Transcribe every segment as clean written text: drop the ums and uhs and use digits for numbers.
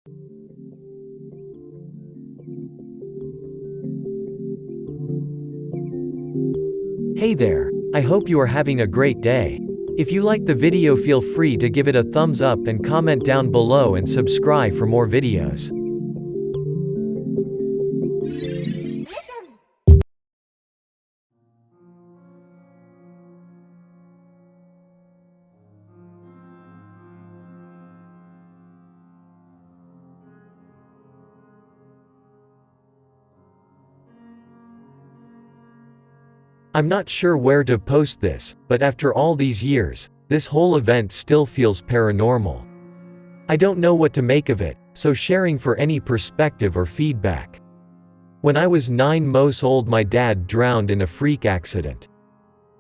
Hey there, I hope you are having a great day. If you like the video, feel free to give it a thumbs up and comment down below and subscribe for more videos. I'm not sure where to post this, but after all these years, this whole event still feels paranormal. I don't know what to make of it, so sharing for any perspective or feedback. When I was 9 months old, my dad drowned in a freak accident.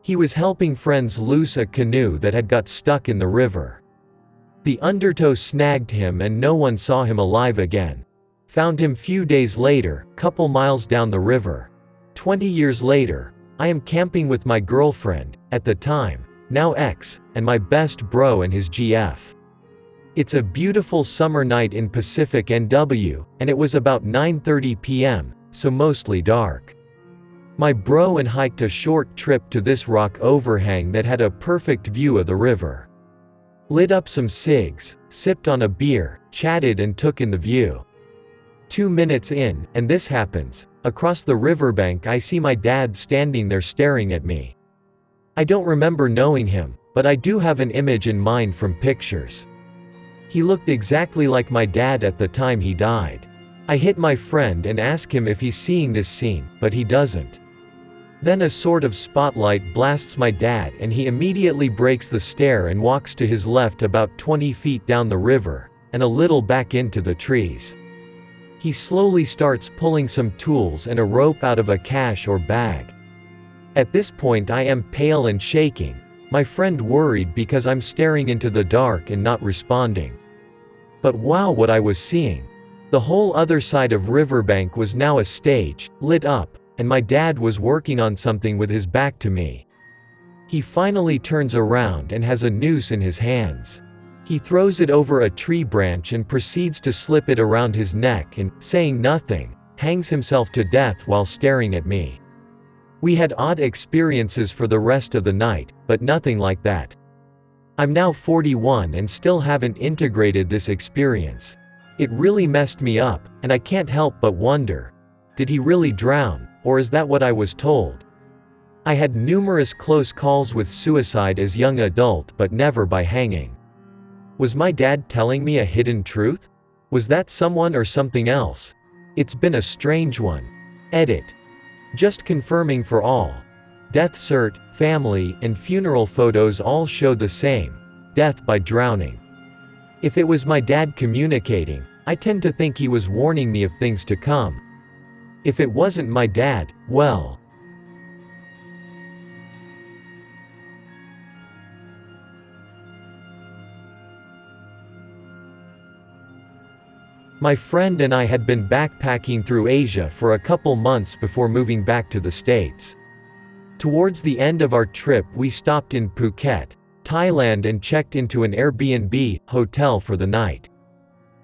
He was helping friends loose a canoe that had got stuck in the river. The undertow snagged him and no one saw him alive again. Found him few days later, couple miles down the river. 20 years later, I am camping with my girlfriend, at the time, now ex, and my best bro and his GF. It's a beautiful summer night in Pacific NW, and it was about 9:30 p.m., so mostly dark. My bro and hiked a short trip to this rock overhang that had a perfect view of the river. Lit up some cigs, sipped on a beer, chatted and took in the view. 2 minutes in, and this happens. Across the riverbank I see my dad standing there staring at me. I don't remember knowing him, but I do have an image in mind from pictures. He looked exactly like my dad at the time he died. I hit my friend and ask him if he's seeing this scene, but he doesn't. Then a sort of spotlight blasts my dad and he immediately breaks the stare and walks to his left about 20 feet down the river, and a little back into the trees. He slowly starts pulling some tools and a rope out of a cache or bag. At this point I am pale and shaking, my friend worried because I'm staring into the dark and not responding. But wow, what I was seeing! The whole other side of riverbank was now a stage, lit up, and my dad was working on something with his back to me. He finally turns around and has a noose in his hands. He throws it over a tree branch and proceeds to slip it around his neck and, saying nothing, hangs himself to death while staring at me. We had odd experiences for the rest of the night, but nothing like that. I'm now 41 and still haven't integrated this experience. It really messed me up, and I can't help but wonder, did he really drown, or is that what I was told? I had numerous close calls with suicide as young adult, but never by hanging. Was my dad telling me a hidden truth? Was that someone or something else? It's been a strange one. Edit. Just confirming for all. Death cert, family, and funeral photos all show the same. Death by drowning. If it was my dad communicating, I tend to think he was warning me of things to come. If it wasn't my dad, well. My friend and I had been backpacking through Asia for a couple months before moving back to the States. Towards the end of our trip we stopped in Phuket, Thailand and checked into an Airbnb hotel for the night.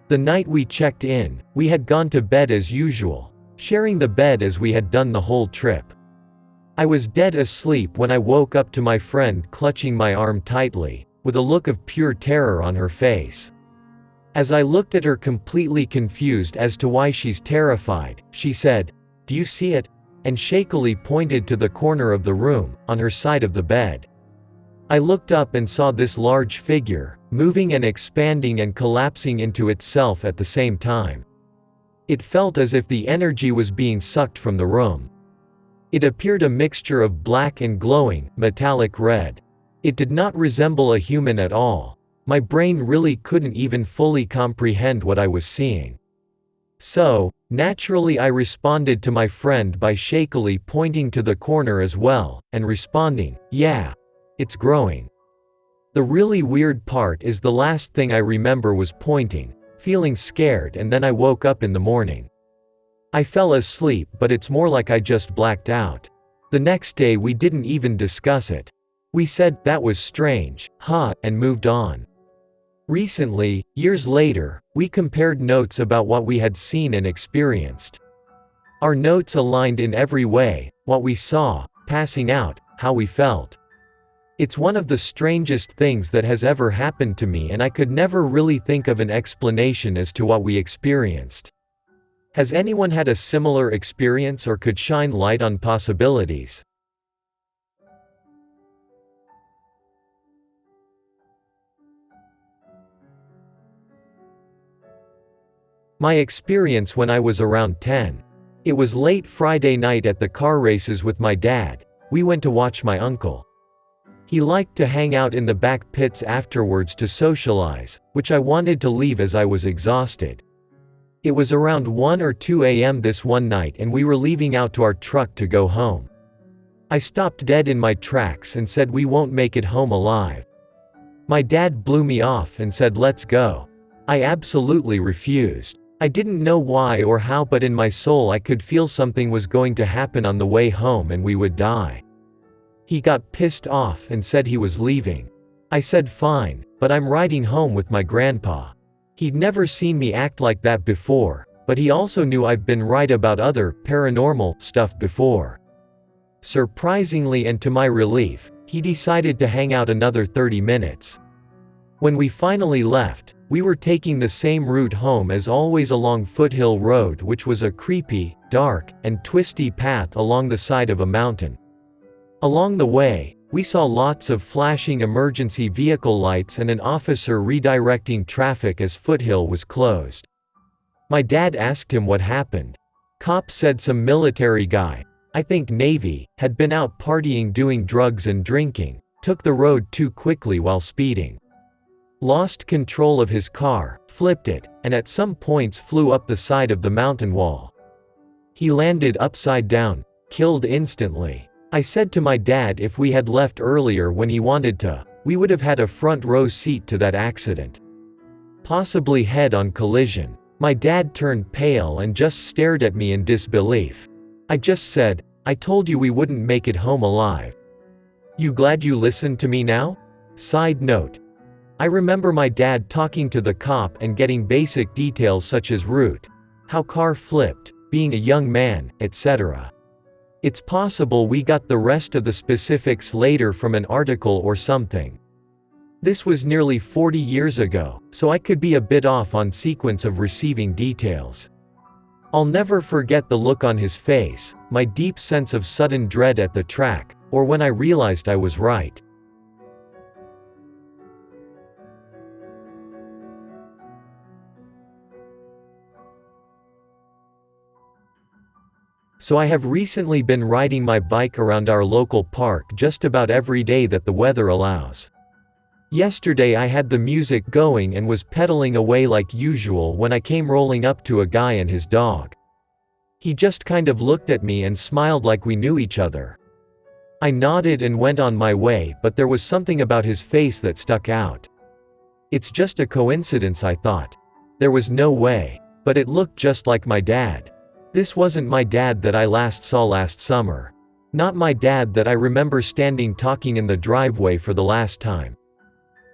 The night we checked in, we had gone to bed as usual, sharing the bed as we had done the whole trip. I was dead asleep when I woke up to my friend clutching my arm tightly, with a look of pure terror on her face. As I looked at her completely confused as to why she's terrified, she said, "Do you see it?" and shakily pointed to the corner of the room, on her side of the bed. I looked up and saw this large figure, moving and expanding and collapsing into itself at the same time. It felt as if the energy was being sucked from the room. It appeared a mixture of black and glowing, metallic red. It did not resemble a human at all. My brain really couldn't even fully comprehend what I was seeing. So, naturally I responded to my friend by shakily pointing to the corner as well, and responding, "Yeah. It's growing." The really weird part is the last thing I remember was pointing, feeling scared, and then I woke up in the morning. I fell asleep, but it's more like I just blacked out. The next day we didn't even discuss it. We said, "That was strange, huh," and moved on. Recently, years later, we compared notes about what we had seen and experienced. Our notes aligned in every way: what we saw, passing out, how we felt. It's one of the strangest things that has ever happened to me, and I could never really think of an explanation as to what we experienced. Has anyone had a similar experience or could shine light on possibilities? My experience when I was around 10. It was late Friday night at the car races with my dad. We went to watch my uncle. He liked to hang out in the back pits afterwards to socialize, which I wanted to leave as I was exhausted. It was around 1 or 2 a.m. this one night and we were leaving out to our truck to go home. I stopped dead in my tracks and said we won't make it home alive. My dad blew me off and said let's go. I absolutely refused. I didn't know why or how, but in my soul I could feel something was going to happen on the way home and we would die. He got pissed off and said he was leaving. I said fine, but I'm riding home with my grandpa. He'd never seen me act like that before, but he also knew I've been right about other paranormal stuff before. Surprisingly and to my relief, he decided to hang out another 30 minutes. When we finally left, we were taking the same route home as always along Foothill Road, which was a creepy, dark, and twisty path along the side of a mountain. Along the way, we saw lots of flashing emergency vehicle lights and an officer redirecting traffic as Foothill was closed. My dad asked him what happened. Cop said some military guy, I think Navy, had been out partying, doing drugs and drinking, took the road too quickly while speeding. Lost control of his car, flipped it, and at some points flew up the side of the mountain wall. He landed upside down, killed instantly. I said to my dad if we had left earlier when he wanted to, we would have had a front row seat to that accident. Possibly head-on collision. My dad turned pale and just stared at me in disbelief. I just said, I told you we wouldn't make it home alive. You glad you listened to me now? Side note. I remember my dad talking to the cop and getting basic details such as route, how car flipped, being a young man, etc. It's possible we got the rest of the specifics later from an article or something. This was nearly 40 years ago, so I could be a bit off on sequence of receiving details. I'll never forget the look on his face, my deep sense of sudden dread at the track, or when I realized I was right. So I have recently been riding my bike around our local park just about every day that the weather allows. Yesterday I had the music going and was pedaling away like usual when I came rolling up to a guy and his dog. He just kind of looked at me and smiled like we knew each other. I nodded and went on my way, but there was something about his face that stuck out. It's just a coincidence, I thought. There was no way, but it looked just like my dad. This wasn't my dad that I last saw last summer. Not my dad that I remember standing talking in the driveway for the last time.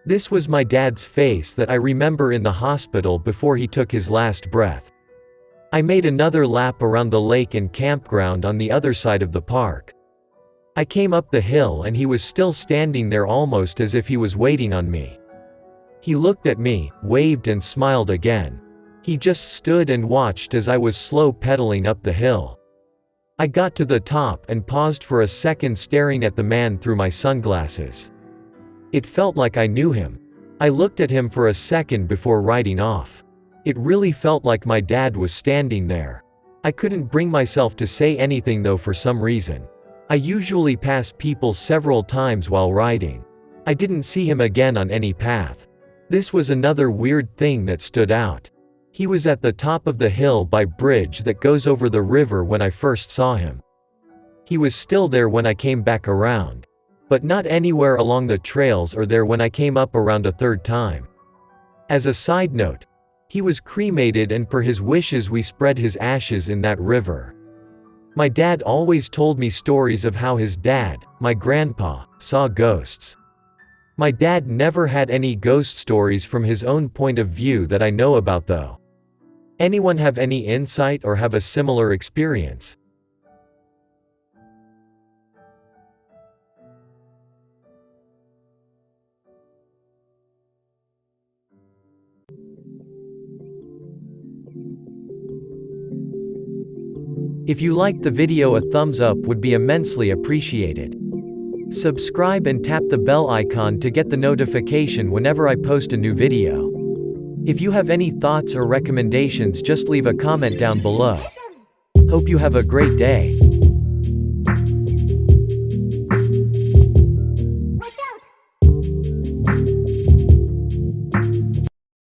This was my dad's face that I remember in the hospital before he took his last breath. I made another lap around the lake and campground on the other side of the park. I came up the hill and he was still standing there, almost as if he was waiting on me. He looked at me, waved and smiled again. He just stood and watched as I was slow pedaling up the hill. I got to the top and paused for a second, staring at the man through my sunglasses. It felt like I knew him. I looked at him for a second before riding off. It really felt like my dad was standing there. I couldn't bring myself to say anything though for some reason. I usually pass people several times while riding. I didn't see him again on any path. This was another weird thing that stood out. He was at the top of the hill by bridge that goes over the river when I first saw him. He was still there when I came back around. But not anywhere along the trails or there when I came up around a third time. As a side note, he was cremated and per his wishes we spread his ashes in that river. My dad always told me stories of how his dad, my grandpa, saw ghosts. My dad never had any ghost stories from his own point of view that I know about though. Anyone have any insight or have a similar experience? If you liked the video, a thumbs up would be immensely appreciated. Subscribe and tap the bell icon to get the notification whenever I post a new video. If you have any thoughts or recommendations, just leave a comment down below. Hope you have a great day.